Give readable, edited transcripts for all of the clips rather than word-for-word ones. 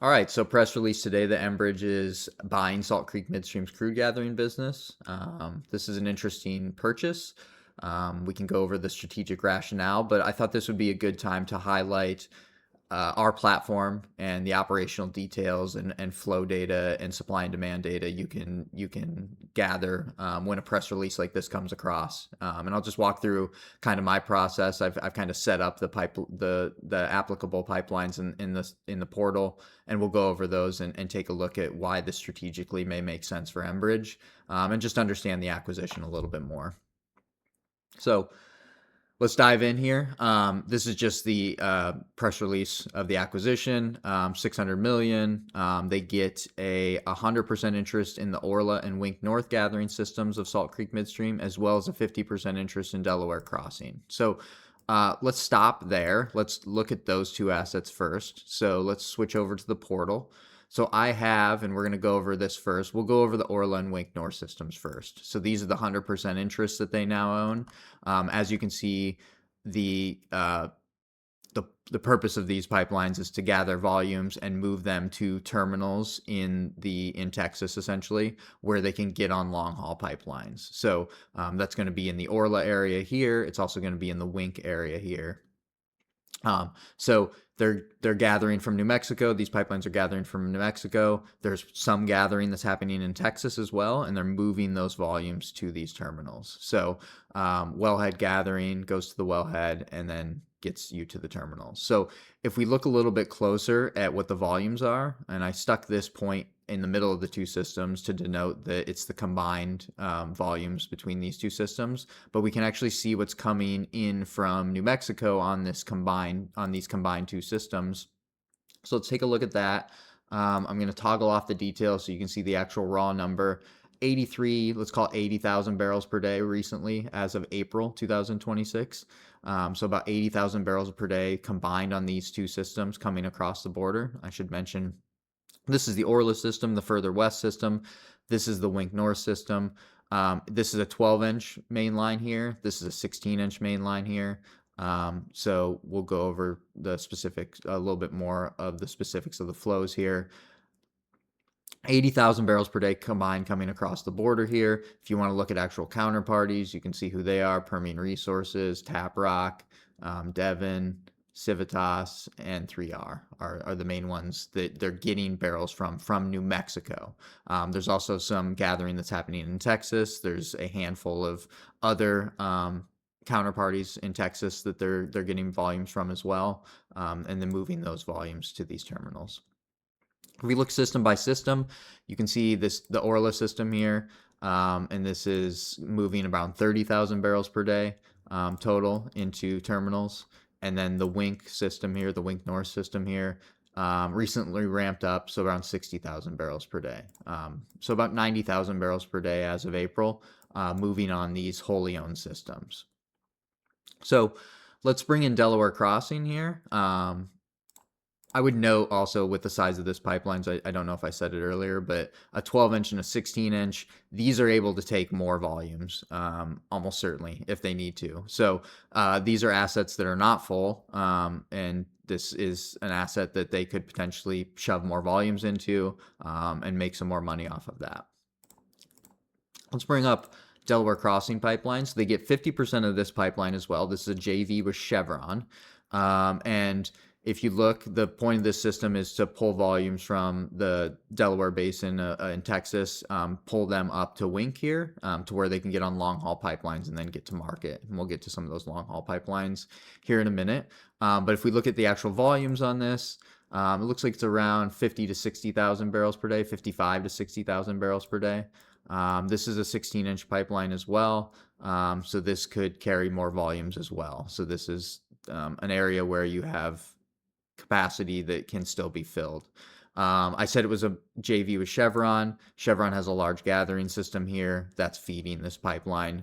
All right, so press release today that Enbridge is buying Salt Creek Midstream's crude gathering business. This is an interesting purchase. We can go over the strategic rationale, but I thought this would be a good time to highlight our platform and the operational details and flow data and supply and demand data you can gather when a press release like this comes across. And I'll just walk through kind of my process. I've kind of set up the applicable pipelines in the portal, and we'll go over those and take a look at why this strategically may make sense for Enbridge, and just understand the acquisition a little bit more. So let's dive in here. This is just the press release of the acquisition. 600 million. They get a 100% interest in the Orla and Wink North gathering systems of Salt Creek Midstream, as well as a 50% interest in Delaware Crossing. So let's stop there. Let's look at those two assets first. So let's switch over to the portal. So I have, and we're going to go over this first. We'll go over the Orla and Wink North systems first. So these are the 100% interests that they now own. As you can see, the uh, the purpose of these pipelines is to gather volumes and move them to terminals in Texas, essentially, where they can get on long haul pipelines. So that's going to be in the Orla area here. It's also going to be in the Wink area here. So they're gathering from New Mexico. These pipelines are gathering from New Mexico. There's some gathering that's happening in Texas as well, and they're moving those volumes to these terminals. So wellhead gathering goes to the wellhead and then gets you to the terminals. So if we look a little bit closer at what the volumes are, and I stuck this point in the middle of the two systems to denote that it's the combined volumes between these two systems, but we can actually see what's coming in from New Mexico on these combined two systems. So let's take a look at that. I'm going to toggle off the details so you can see the actual raw number. 83, let's call it 80,000 barrels per day recently as of April 2026. So about 80,000 barrels per day combined on these two systems coming across the border. I should mention this is the Orla system, the further west system. This is the Wink North system. This is a 12-inch main line here. This is a 16-inch main line here. So we'll go over the specifics, a little bit more of the specifics of the flows here. 80,000 barrels per day combined coming across the border here. If you want to look at actual counterparties, you can see who they are. Permian Resources, Taprock, Devon, Civitas, and 3R are the main ones that they're getting barrels from New Mexico. There's also some gathering that's happening in Texas. There's a handful of other counterparties in Texas that they're getting volumes from as well, and then moving those volumes to these terminals. If we look system by system, you can see the Orla system here, and this is moving around 30,000 barrels per day total into terminals. And then the Wink system here, the Wink North system here, recently ramped up, so around 60,000 barrels per day. So about 90,000 barrels per day as of April, moving on these wholly owned systems. So let's bring in Delaware Crossing here. I would note also with the size of this pipelines, I don't know if I said it earlier, but a 12-inch and a 16-inch, these are able to take more volumes, almost certainly, if they need to. So these are assets that are not full, and this is an asset that they could potentially shove more volumes into and make some more money off of that. Let's bring up Delaware Crossing pipelines. They get 50% of this pipeline as well. This is a JV with Chevron. And if you look, the point of this system is to pull volumes from the Delaware Basin in Texas, pull them up to Wink here, to where they can get on long haul pipelines and then get to market. And we'll get to some of those long haul pipelines here in a minute. But if we look at the actual volumes on this, it looks like it's around 50 to 60,000 barrels per day, 55 to 60,000 barrels per day. This is a 16-inch pipeline as well, so this could carry more volumes as well. So this is an area where you have capacity that can still be filled. I said it was a JV with Chevron. Chevron has a large gathering system here that's feeding this pipeline.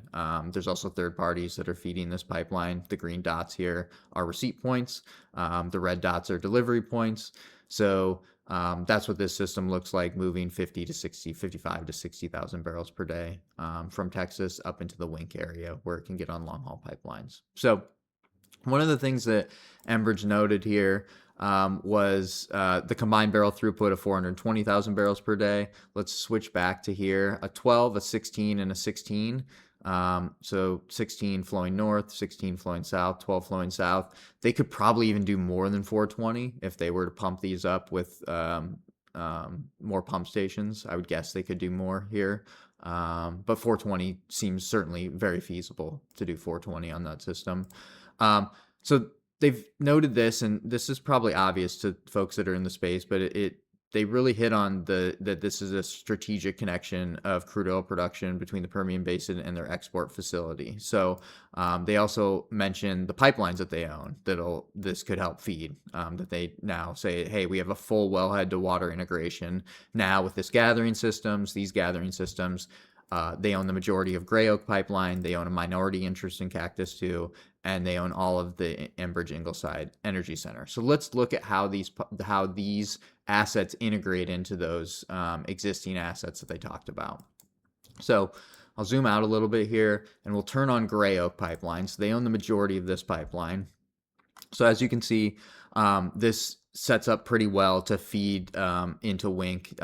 There's also third parties that are feeding this pipeline. The green dots here are receipt points. The red dots are delivery points. So that's what this system looks like, moving 55 to 60,000 barrels per day from Texas up into the Wink area where it can get on long haul pipelines. So one of the things that Enbridge noted here was the combined barrel throughput of 420,000 barrels per day. Let's switch back to here. A 12, a 16, and a 16. So 16 flowing north, 16 flowing south, 12 flowing south. They could probably even do more than 420 if they were to pump these up with more pump stations. I would guess they could do more here. But 420 seems certainly very feasible to do 420 on that system. So they've noted this, and this is probably obvious to folks that are in the space, but they really hit on that this is a strategic connection of crude oil production between the Permian Basin and their export facility. So they also mentioned the pipelines that they own this could help feed. That they now say, hey, we have a full wellhead-to-water integration now with these gathering systems. They own the majority of Gray Oak Pipeline. They own a minority interest in Cactus II, and they own all of the Enbridge Ingleside Energy Center. So let's look at how these assets integrate into those existing assets that they talked about. So I'll zoom out a little bit here, and we'll turn on Gray Oak Pipeline. So they own the majority of this pipeline. So as you can see, this sets up pretty well to feed into Wink.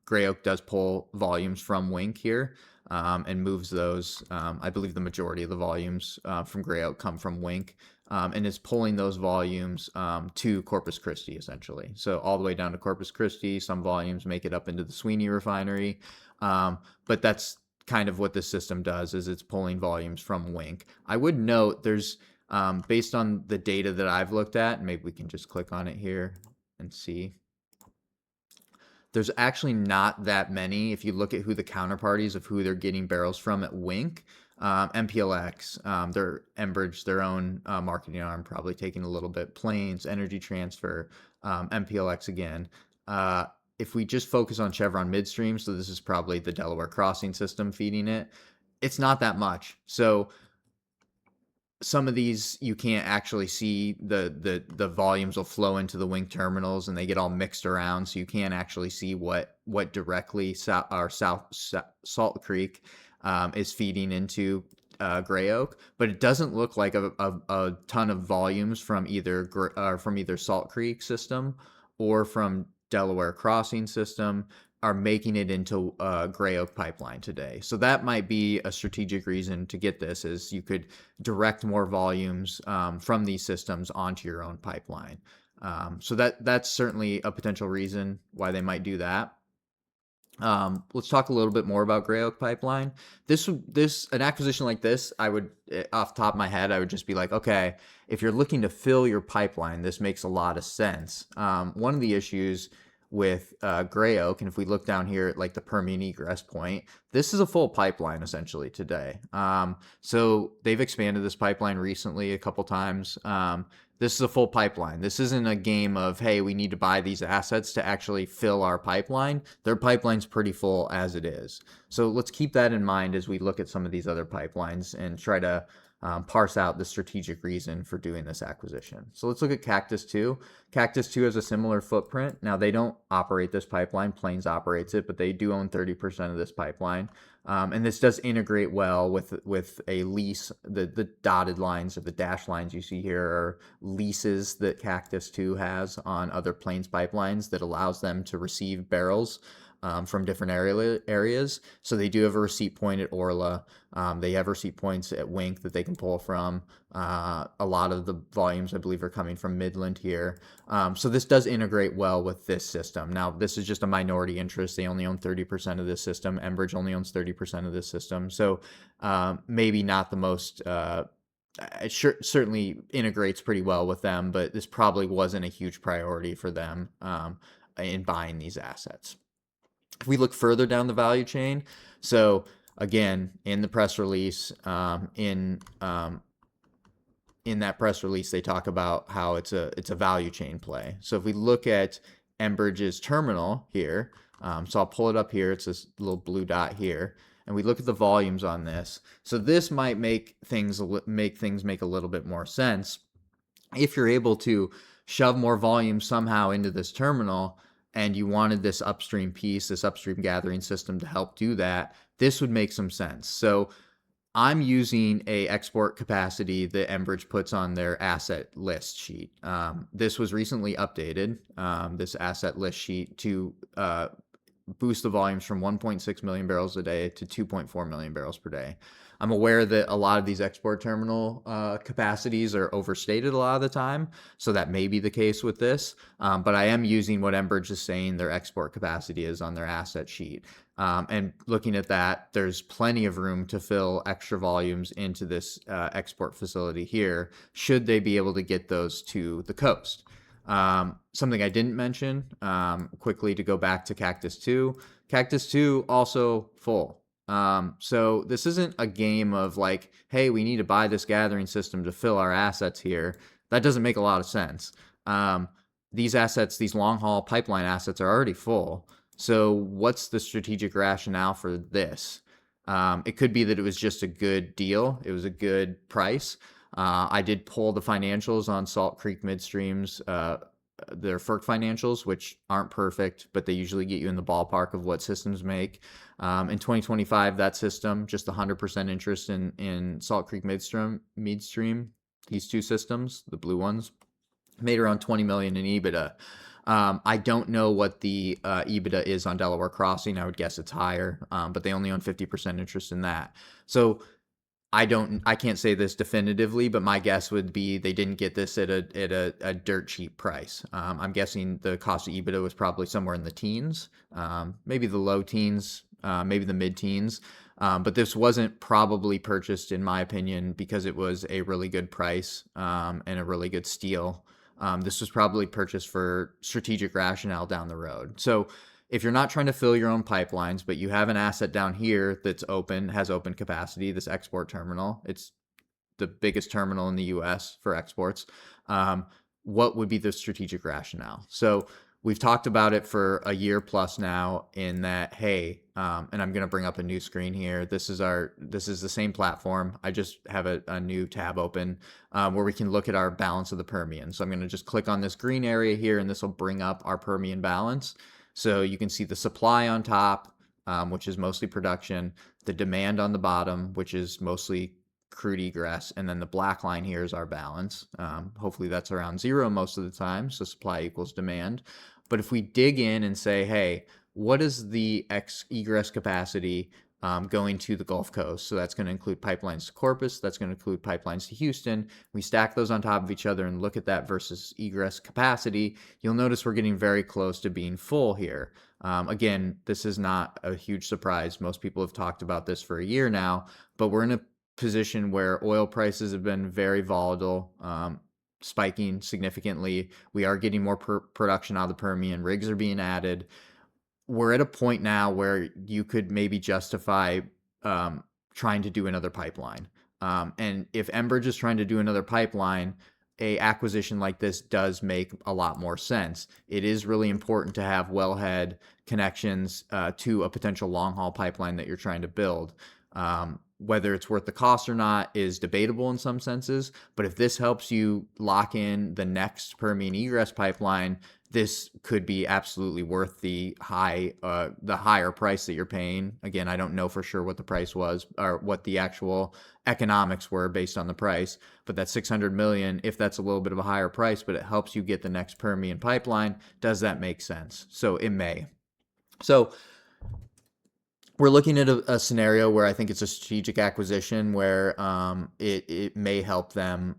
Gray Oak does pull volumes from Wink here and moves those. I believe the majority of the volumes from Gray Oak come from Wink, and is pulling those volumes to Corpus Christi, essentially. So all the way down to Corpus Christi. Some volumes make it up into the Sweeney refinery, but that's kind of what this system does, is it's pulling volumes from Wink. I would note there's based on the data that I've looked at, maybe we can just click on it here and see. There's actually not that many. If you look at who the counterparties of who they're getting barrels from at Wink, MPLX, their Enbridge, their own marketing arm, probably taking a little bit. Plains, Energy Transfer, MPLX again. If we just focus on Chevron Midstream, so this is probably the Delaware Crossing system feeding it, it's not that much. So some of these you can't actually see the volumes will flow into the Wink terminals, and they get all mixed around, so you can't actually see what directly Salt Creek is feeding into Gray Oak. But it doesn't look like a ton of volumes from either Salt Creek system or from Delaware Crossing system are making it into Gray Oak pipeline today. So that might be a strategic reason to get this, is you could direct more volumes from these systems onto your own pipeline. So that's certainly a potential reason why they might do that. Let's talk a little bit more about Gray Oak Pipeline. An acquisition like this, I would, off the top of my head, I would just be like, okay, if you're looking to fill your pipeline, this makes a lot of sense. One of the issues with Gray Oak, and if we look down here at like the Permian egress point, this is a full pipeline essentially today. So they've expanded this pipeline recently a couple times. This is a full pipeline. This isn't a game of, hey, we need to buy these assets to actually fill our pipeline. Their pipeline's pretty full as it is. So let's keep that in mind as we look at some of these other pipelines and try to parse out the strategic reason for doing this acquisition. So let's look at Cactus II. Cactus II has a similar footprint. Now, they don't operate this pipeline. Plains operates it, but they do own 30% of this pipeline. And this does integrate well with a lease. The dotted lines or the dashed lines you see here are leases that Cactus II has on other Plains pipelines that allows them to receive barrels from different areas. So they do have a receipt point at Orla. They have receipt points at Wink that they can pull from. A lot of the volumes, I believe, are coming from Midland here. So this does integrate well with this system. Now, this is just a minority interest. They only own 30% of this system. Enbridge only owns 30% of this system. So maybe not the most... it certainly integrates pretty well with them, but this probably wasn't a huge priority for them in buying these assets. If we look further down the value chain, so again, in the press release, in that press release, they talk about how it's a value chain play. So if we look at Enbridge's terminal here, so I'll pull it up here. It's this little blue dot here, and we look at the volumes on this. So this might make things make a little bit more sense if you're able to shove more volume somehow into this terminal, and you wanted this upstream piece, this upstream gathering system to help do that. This would make some sense. So I'm using a export capacity that Enbridge puts on their asset list sheet. This was recently updated, this asset list sheet, to boost the volumes from 1.6 million barrels a day to 2.4 million barrels per day. I'm aware that a lot of these export terminal capacities are overstated a lot of the time, so that may be the case with this. But I am using what Enbridge is saying their export capacity is on their asset sheet. And looking at that, there's plenty of room to fill extra volumes into this export facility here, should they be able to get those to the coast. Something I didn't mention, quickly to go back to Cactus 2. Cactus 2 also full. So this isn't a game of like, hey, we need to buy this gathering system to fill our assets here. That doesn't make a lot of sense. These assets, these long haul pipeline assets, are already full. So what's the strategic rationale for this? It could be that it was just a good deal. It was a good price. I did pull the financials on Salt Creek Midstream's their FERC financials, which aren't perfect, but they usually get you in the ballpark of what systems make. In 2025, that system, just 100% interest in Salt Creek Midstream, these two systems, the blue ones, made around 20 million in EBITDA. I don't know what the EBITDA is on Delaware Crossing. I would guess it's higher, but they only own 50% interest in that. So I can't say this definitively, but my guess would be they didn't get this at a dirt cheap price. I'm guessing the cost of EBITDA was probably somewhere in the teens, maybe the low teens, maybe the mid teens. But this wasn't probably purchased, in my opinion, because it was a really good price and a really good steal. This was probably purchased for strategic rationale down the road. So if you're not trying to fill your own pipelines, but you have an asset down here that's open, has open capacity, this export terminal, it's the biggest terminal in the US for exports, what would be the strategic rationale? So we've talked about it for a year plus now, in that, hey, and I'm going to bring up a new screen here. This is the same platform. I just have a new tab open where we can look at our balance of the Permian. So I'm going to just click on this green area here, and this will bring up our Permian balance. So you can see the supply on top, which is mostly production, the demand on the bottom, which is mostly crude egress, and then the black line here is our balance. Hopefully that's around zero most of the time, so supply equals demand. But if we dig in and say, hey, what is the egress capacity going to the Gulf Coast? So that's going to include pipelines to Corpus, that's going to include pipelines to Houston. We stack those on top of each other and look at that versus egress capacity. You'll notice we're getting very close to being full here. Again, this is not a huge surprise. Most people have talked about this for a year now, but we're in a position where oil prices have been very volatile, spiking significantly. We are getting more production out of the Permian. Rigs are being added. We're at a point now where you could maybe justify trying to do another pipeline. And if Enbridge is trying to do another pipeline, a acquisition like this does make a lot more sense. It is really important to have wellhead connections to a potential long haul pipeline that you're trying to build. Whether it's worth the cost or not is debatable in some senses, but if this helps you lock in the next Permian egress pipeline, this could be absolutely worth the higher price that you're paying. Again, I don't know for sure what the price was or what the actual economics were based on the price, but that 600 million, if that's a little bit of a higher price, but it helps you get the next Permian pipeline, does that make sense? So it may. So we're looking at a scenario where I think it's a strategic acquisition where it may help them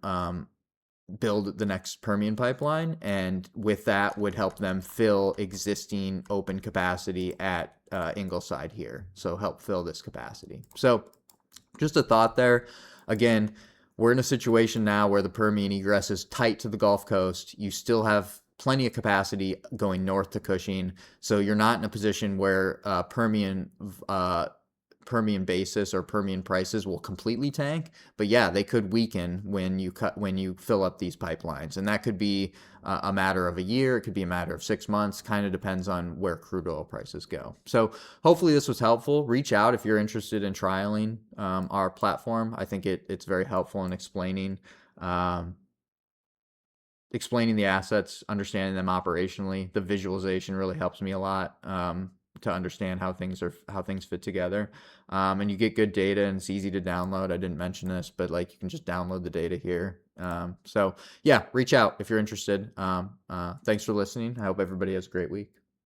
build the next Permian pipeline, and with that would help them fill existing open capacity at Ingleside here. So help fill this capacity. So just a thought there. Again, we're in a situation now where the Permian egress is tight to the Gulf Coast. You still have plenty of capacity going north to Cushing, so you're not in a position where Permian basis or Permian prices will completely tank. But yeah, they could weaken when you fill up these pipelines, and that could be a matter of a year. It could be a matter of 6 months. Kind of depends on where crude oil prices go. So hopefully this was helpful. Reach out if you're interested in trialing our platform. I think it's very helpful in explaining the assets, understanding them operationally. The visualization really helps me a lot. to understand how things fit together. And you get good data, and it's easy to download. I didn't mention this, but like you can just download the data here. So yeah, reach out if you're interested. Thanks for listening. I hope everybody has a great week.